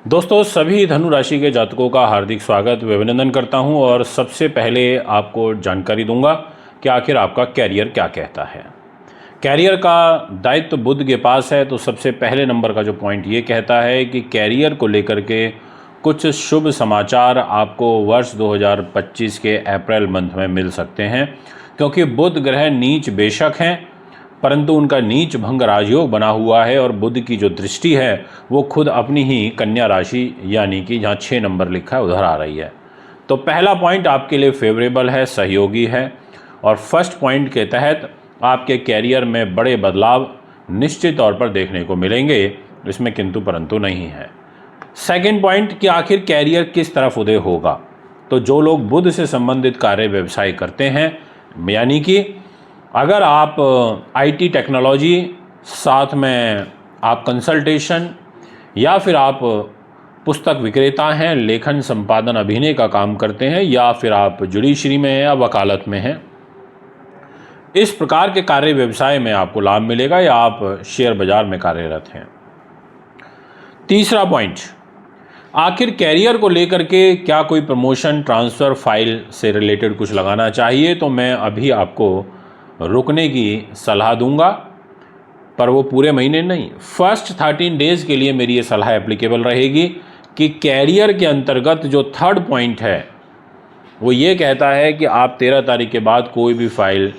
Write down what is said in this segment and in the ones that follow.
दोस्तों सभी धनु राशि के जातकों का हार्दिक स्वागत व अभिनंदन करता हूं और सबसे पहले आपको जानकारी दूंगा कि आखिर आपका कैरियर क्या कहता है। कैरियर का दायित्व बुध के पास है, तो सबसे पहले नंबर का जो पॉइंट ये कहता है कि कैरियर को लेकर के कुछ शुभ समाचार आपको वर्ष 2025 के अप्रैल मंथ में मिल सकते हैं, क्योंकि बुध ग्रह नीच बेशक हैं परंतु उनका नीच भंग राजयोग बना हुआ है और बुध की जो दृष्टि है वो खुद अपनी ही कन्या राशि यानी कि जहाँ 6 नंबर लिखा है उधर आ रही है। तो पहला पॉइंट आपके लिए फेवरेबल है, सहयोगी है और फर्स्ट पॉइंट के तहत आपके कैरियर में बड़े बदलाव निश्चित तौर पर देखने को मिलेंगे, इसमें किंतु परंतु नहीं है। सेकेंड पॉइंट कि आखिर कैरियर किस तरफ उदय होगा, तो जो लोग बुध से संबंधित कार्य व्यवसाय करते हैं, यानी कि अगर आप आईटी टेक्नोलॉजी, साथ में आप कंसल्टेशन या फिर आप पुस्तक विक्रेता हैं, लेखन संपादन अभिनय का काम करते हैं या फिर आप जुडिशरी में हैं या वकालत में हैं, इस प्रकार के कार्य व्यवसाय में आपको लाभ मिलेगा या आप शेयर बाजार में कार्यरत हैं। तीसरा पॉइंट, आखिर कैरियर को लेकर के क्या कोई प्रमोशन, ट्रांसफ़र, फाइल से रिलेटेड कुछ लगाना चाहिए, तो मैं अभी आपको रुकने की सलाह दूंगा, पर वो पूरे महीने नहीं, फर्स्ट 13 डेज़ के लिए मेरी ये सलाह एप्लीकेबल रहेगी कि कैरियर के अंतर्गत जो थर्ड पॉइंट है वो ये कहता है कि आप 13 तारीख के बाद कोई भी फाइल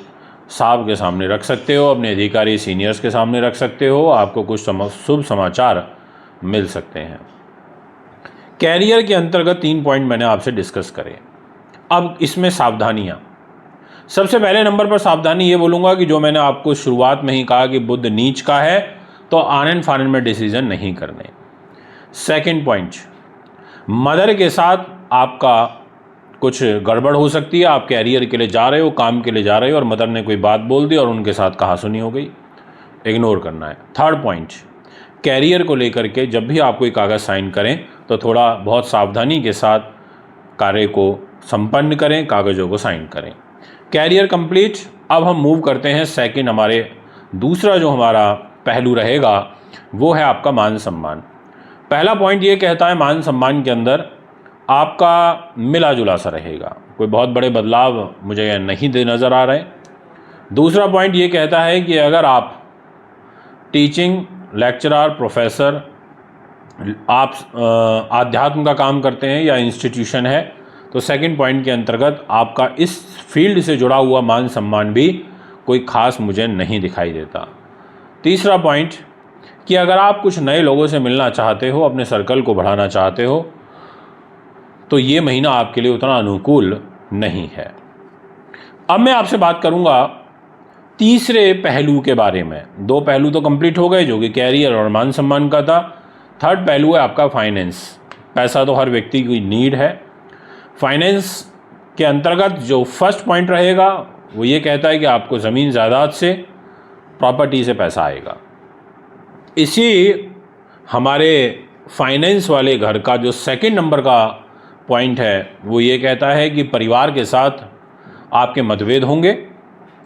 साहब के सामने रख सकते हो, अपने अधिकारी सीनियर्स के सामने रख सकते हो, आपको कुछ शुभ समाचार मिल सकते हैं। कैरियर के अंतर्गत 3 पॉइंट मैंने आपसे डिस्कस करे। अब इसमें सावधानियाँ, सबसे पहले नंबर पर सावधानी ये बोलूँगा कि जो मैंने आपको शुरुआत में ही कहा कि बुध नीच का है तो आनन फानन में डिसीजन नहीं करने। सेकंड पॉइंट, मदर के साथ आपका कुछ गड़बड़ हो सकती है, आप कैरियर के लिए जा रहे हो, काम के लिए जा रहे हो और मदर ने कोई बात बोल दी और उनके साथ कहासुनी हो गई, इग्नोर करना है। थर्ड पॉइंट, कैरियर को लेकर के जब भी आप कोई कागज़ साइन करें तो थोड़ा बहुत सावधानी के साथ कार्य को संपन्न करें, कागज़ों को साइन करें। Career complete. अब हम मूव करते हैं सेकंड, हमारे दूसरा जो हमारा पहलू रहेगा वो है आपका मान सम्मान। पहला पॉइंट ये कहता है मान सम्मान के अंदर आपका मिला जुला सा रहेगा, कोई बहुत बड़े बदलाव मुझे नहीं नज़र आ रहे। दूसरा पॉइंट ये कहता है कि अगर आप टीचिंग, लेक्चरर, प्रोफेसर, आप आध्यात्म का काम करते हैं या इंस्टीट्यूशन है, तो सेकंड पॉइंट के अंतर्गत आपका इस फील्ड से जुड़ा हुआ मान सम्मान भी कोई ख़ास मुझे नहीं दिखाई देता। तीसरा पॉइंट कि अगर आप कुछ नए लोगों से मिलना चाहते हो, अपने सर्कल को बढ़ाना चाहते हो, तो ये महीना आपके लिए उतना अनुकूल नहीं है। अब मैं आपसे बात करूंगा तीसरे पहलू के बारे में। 2 पहलू तो कंप्लीट हो गए जो कि कैरियर और मान सम्मान का था। थर्ड पहलू है आपका फाइनेंस। पैसा तो हर व्यक्ति की नीड है। फाइनेंस के अंतर्गत जो फर्स्ट पॉइंट रहेगा वो ये कहता है कि आपको ज़मीन जायदाद से, प्रॉपर्टी से पैसा आएगा। इसी हमारे फाइनेंस वाले घर का जो सेकंड नंबर का पॉइंट है वो ये कहता है कि परिवार के साथ आपके मतभेद होंगे,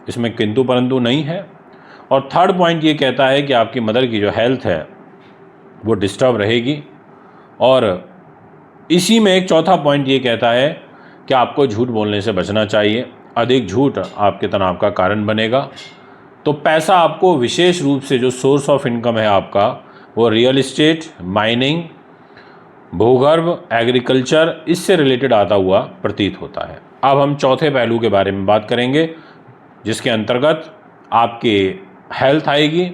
इसमें किंतु परंतु नहीं है। और थर्ड पॉइंट ये कहता है कि आपकी मदर की जो हेल्थ है वो डिस्टर्ब रहेगी। और इसी में एक चौथा पॉइंट ये कहता है कि आपको झूठ बोलने से बचना चाहिए, अधिक झूठ आपके तनाव का कारण बनेगा। तो पैसा आपको विशेष रूप से जो सोर्स ऑफ इनकम है आपका वो रियल इस्टेट, माइनिंग, भूगर्भ, एग्रीकल्चर, इससे रिलेटेड आता हुआ प्रतीत होता है। अब हम चौथे पहलू के बारे में बात करेंगे जिसके अंतर्गत आपकी हेल्थ आएगी,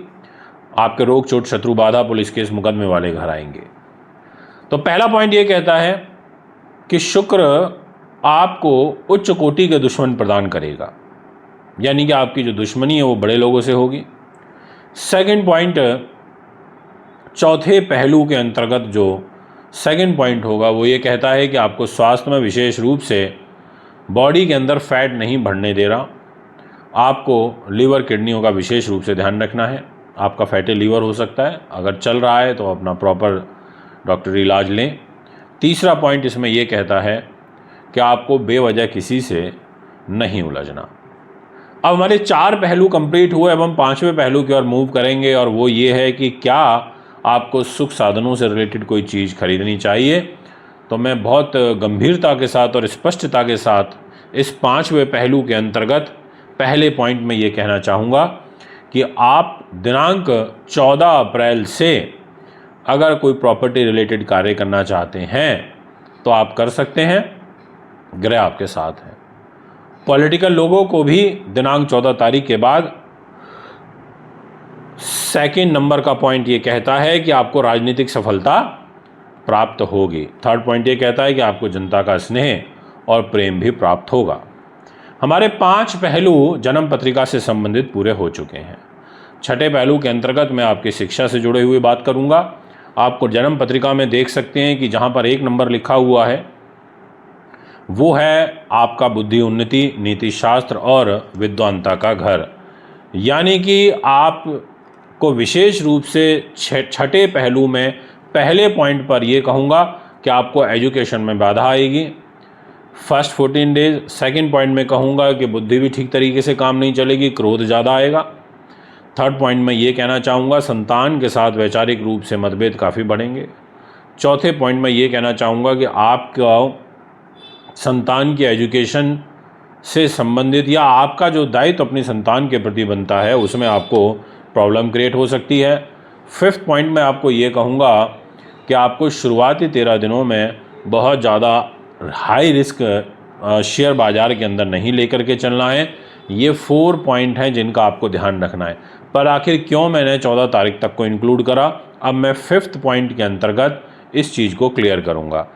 आपके रोग, चोट, शत्रु, बाधा, पुलिस केस, मुकदमे वाले घर आएंगे। तो पहला पॉइंट ये कहता है कि शुक्र आपको उच्च कोटि के दुश्मन प्रदान करेगा, यानी कि आपकी जो दुश्मनी है वो बड़े लोगों से होगी। सेकंड पॉइंट, चौथे पहलू के अंतर्गत जो सेकंड पॉइंट होगा वो ये कहता है कि आपको स्वास्थ्य में विशेष रूप से बॉडी के अंदर फैट नहीं बढ़ने दे रहा, आपको लीवर, किडनियों का विशेष रूप से ध्यान रखना है। आपका फैटी लीवर हो सकता है, अगर चल रहा है तो अपना प्रॉपर डॉक्टरी इलाज लें। तीसरा पॉइंट इसमें यह कहता है कि आपको बेवजह किसी से नहीं उलझना। अब हमारे 4 पहलू कंप्लीट हुए, अब हम 5वें पहलू की ओर मूव करेंगे और वो ये है कि क्या आपको सुख साधनों से रिलेटेड कोई चीज़ खरीदनी चाहिए, तो मैं बहुत गंभीरता के साथ और स्पष्टता के साथ इस 5वें पहलू के अंतर्गत पहले पॉइंट में ये कहना चाहूँगा कि आप दिनांक 14 अप्रैल से अगर कोई प्रॉपर्टी रिलेटेड कार्य करना चाहते हैं तो आप कर सकते हैं। ग्रह आपके साथ है। पॉलिटिकल लोगों को भी दिनांक 14 तारीख के बाद सेकंड नंबर का पॉइंट ये कहता है कि आपको राजनीतिक सफलता प्राप्त होगी। थर्ड पॉइंट ये कहता है कि आपको जनता का स्नेह और प्रेम भी प्राप्त होगा। हमारे 5 पहलू जन्म पत्रिका से संबंधित पूरे हो चुके हैं। छठे पहलू के अंतर्गत मैं आपकी शिक्षा से जुड़े हुए बात करूंगा। आपको जन्म पत्रिका में देख सकते हैं कि जहां पर 1 नंबर लिखा हुआ है वो है आपका बुद्धि उन्नति, नीति शास्त्र और विद्वानता का घर। यानी कि आपको विशेष रूप से छठे पहलू में पहले पॉइंट पर यह कहूँगा कि आपको एजुकेशन में बाधा आएगी फर्स्ट 14 डेज। सेकंड पॉइंट में कहूँगा कि बुद्धि भी ठीक तरीके से काम नहीं चलेगी, क्रोध ज़्यादा आएगा। थर्ड पॉइंट में ये कहना चाहूँगा संतान के साथ वैचारिक रूप से मतभेद काफ़ी बढ़ेंगे। चौथे पॉइंट में ये कहना चाहूँगा कि आपका संतान की एजुकेशन से संबंधित या आपका जो दायित्व अपनी संतान के प्रति बनता है उसमें आपको प्रॉब्लम क्रिएट हो सकती है। फिफ्थ पॉइंट में आपको ये कहूँगा कि आपको शुरुआती 13 दिनों में बहुत ज़्यादा हाई रिस्क शेयर बाज़ार के अंदर नहीं लेकर के चलना है। ये 4 पॉइंट हैं जिनका आपको ध्यान रखना है। पर आखिर क्यों मैंने 14 तारीख तक को इंक्लूड करा, अब मैं 5th पॉइंट के अंतर्गत इस चीज़ को क्लियर करूँगा।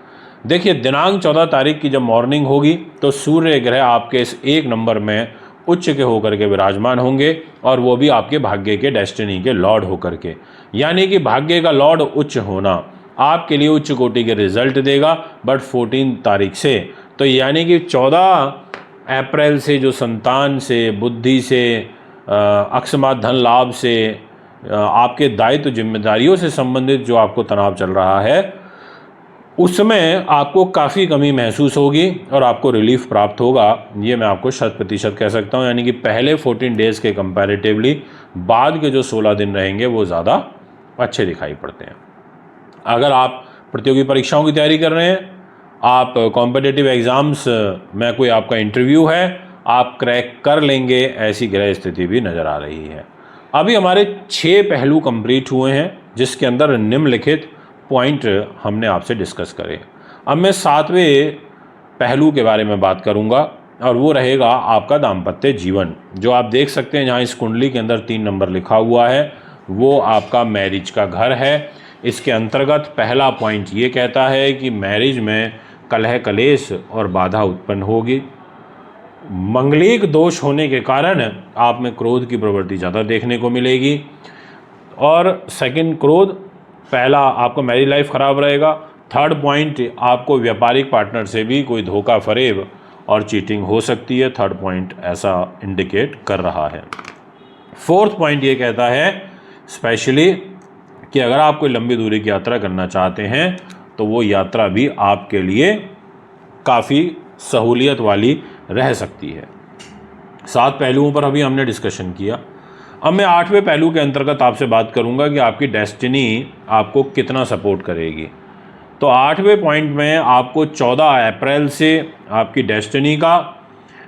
देखिए, दिनांक 14 तारीख की जब मॉर्निंग होगी तो सूर्य ग्रह आपके इस 1 नंबर में उच्च के होकर के विराजमान होंगे और वो भी आपके भाग्य के डेस्टिनी के लॉर्ड होकर के। यानी कि भाग्य का लॉर्ड उच्च होना आपके लिए उच्च कोटि के रिजल्ट देगा, बट 14 तारीख से। तो यानी कि 14 अप्रैल से जो संतान से, बुद्धि से, अकस्मात धन लाभ से, आपके दायित्व जिम्मेदारियों से संबंधित जो आपको तनाव चल रहा है उसमें आपको काफ़ी कमी महसूस होगी और आपको रिलीफ प्राप्त होगा। ये मैं आपको 100% कह सकता हूँ। यानी कि पहले 14 डेज़ के कंपैरेटिवली बाद के जो 16 दिन रहेंगे वो ज़्यादा अच्छे दिखाई पड़ते हैं। अगर आप प्रतियोगी परीक्षाओं की तैयारी कर रहे हैं, आप कॉम्पिटिटिव एग्ज़ाम्स में कोई आपका इंटरव्यू है, आप क्रैक कर लेंगे, ऐसी ग्रह स्थिति भी नज़र आ रही है। अभी हमारे 6 पहलू कंप्लीट हुए हैं जिसके अंदर निम्नलिखित पॉइंट हमने आपसे डिस्कस करे। अब मैं 7वें पहलू के बारे में बात करूंगा और वो रहेगा आपका दाम्पत्य जीवन। जो आप देख सकते हैं जहां इस कुंडली के अंदर 3 नंबर लिखा हुआ है वो आपका मैरिज का घर है। इसके अंतर्गत पहला पॉइंट ये कहता है कि मैरिज में कलह कलेश और बाधा उत्पन्न होगी। मंगलिक दोष होने के कारण आप में क्रोध की प्रवृत्ति ज़्यादा देखने को मिलेगी। और सेकंड क्रोध, पहला आपका मैरिज लाइफ ख़राब रहेगा। थर्ड पॉइंट, आपको व्यापारिक पार्टनर से भी कोई धोखा फरेब और चीटिंग हो सकती है। थर्ड पॉइंट ऐसा इंडिकेट कर रहा है। फोर्थ पॉइंट ये कहता है स्पेशली कि अगर आप कोई लंबी दूरी की यात्रा करना चाहते हैं तो वो यात्रा भी आपके लिए काफ़ी सहूलियत वाली रह सकती है। 7 पहलुओं पर अभी हमने डिस्कशन किया। अब मैं 8वें पहलू के अंतर्गत आपसे बात करूंगा कि आपकी डेस्टिनी आपको कितना सपोर्ट करेगी। तो 8वें पॉइंट में आपको 14 अप्रैल से आपकी डेस्टिनी का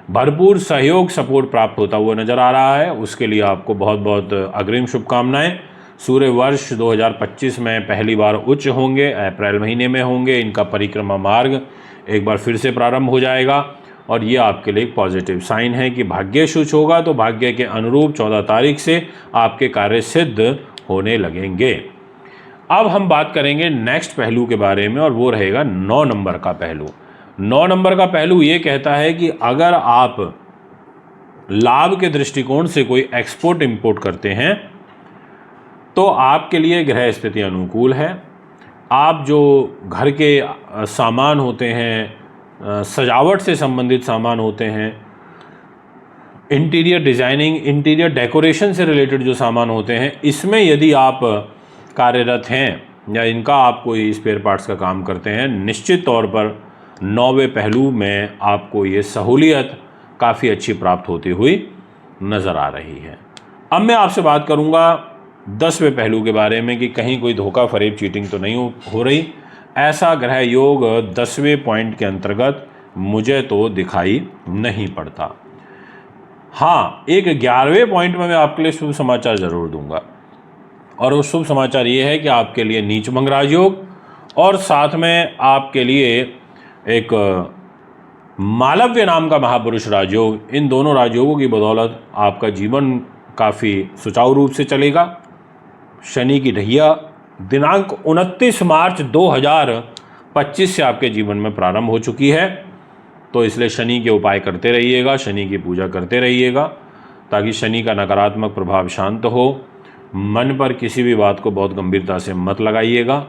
भरपूर सहयोग सपोर्ट प्राप्त होता हुआ नज़र आ रहा है। उसके लिए आपको बहुत बहुत अग्रिम शुभकामनाएं। सूर्य वर्ष 2025 में पहली बार उच्च होंगे, अप्रैल महीने में होंगे। इनका परिक्रमा मार्ग एक बार फिर से प्रारंभ हो जाएगा और ये आपके लिए एक पॉजिटिव साइन है कि भाग्य शुच होगा। तो भाग्य के अनुरूप 14 तारीख से आपके कार्य सिद्ध होने लगेंगे। अब हम बात करेंगे नेक्स्ट पहलू के बारे में और वो रहेगा 9 नंबर का पहलू। 9 नंबर का पहलू ये कहता है कि अगर आप लाभ के दृष्टिकोण से कोई एक्सपोर्ट इंपोर्ट करते हैं तो आपके लिए ग्रह स्थिति अनुकूल है। आप जो घर के सामान होते हैं, सजावट से संबंधित सामान होते हैं, इंटीरियर डिज़ाइनिंग, इंटीरियर डेकोरेशन से रिलेटेड जो सामान होते हैं, इसमें यदि आप कार्यरत हैं या इनका आप कोई स्पेयर पार्ट्स का काम करते हैं, निश्चित तौर पर 9वें पहलू में आपको ये सहूलियत काफ़ी अच्छी प्राप्त होती हुई नज़र आ रही है। अब मैं आपसे बात करूँगा 10वें पहलू के बारे में कि कहीं कोई धोखा फरेब चीटिंग तो नहीं हो रही। ऐसा ग्रह योग 10वें पॉइंट के अंतर्गत मुझे तो दिखाई नहीं पड़ता। हाँ, एक 11वें पॉइंट में मैं आपके लिए शुभ समाचार ज़रूर दूंगा, और वो शुभ समाचार ये है कि आपके लिए नीच भंग राजयोग और साथ में आपके लिए एक मालव्य नाम का महापुरुष राजयोग, इन दोनों राजयोगों की बदौलत आपका जीवन काफ़ी सुचारू रूप से चलेगा। शनि की ढैया दिनांक 29 मार्च 2025 से आपके जीवन में प्रारंभ हो चुकी है, तो इसलिए शनि के उपाय करते रहिएगा, शनि की पूजा करते रहिएगा, ताकि शनि का नकारात्मक प्रभाव शांत हो। मन पर किसी भी बात को बहुत गंभीरता से मत लगाइएगा।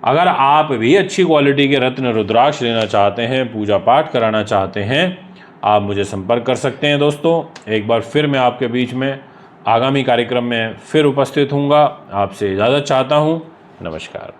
अगर आप भी अच्छी क्वालिटी के रत्न रुद्राक्ष लेना चाहते हैं, पूजा पाठ कराना चाहते हैं, आप मुझे संपर्क कर सकते हैं। दोस्तों, एक बार फिर मैं आपके बीच में आगामी कार्यक्रम में फिर उपस्थित हूँगा। आपसे इजाज़त चाहता हूँ। नमस्कार।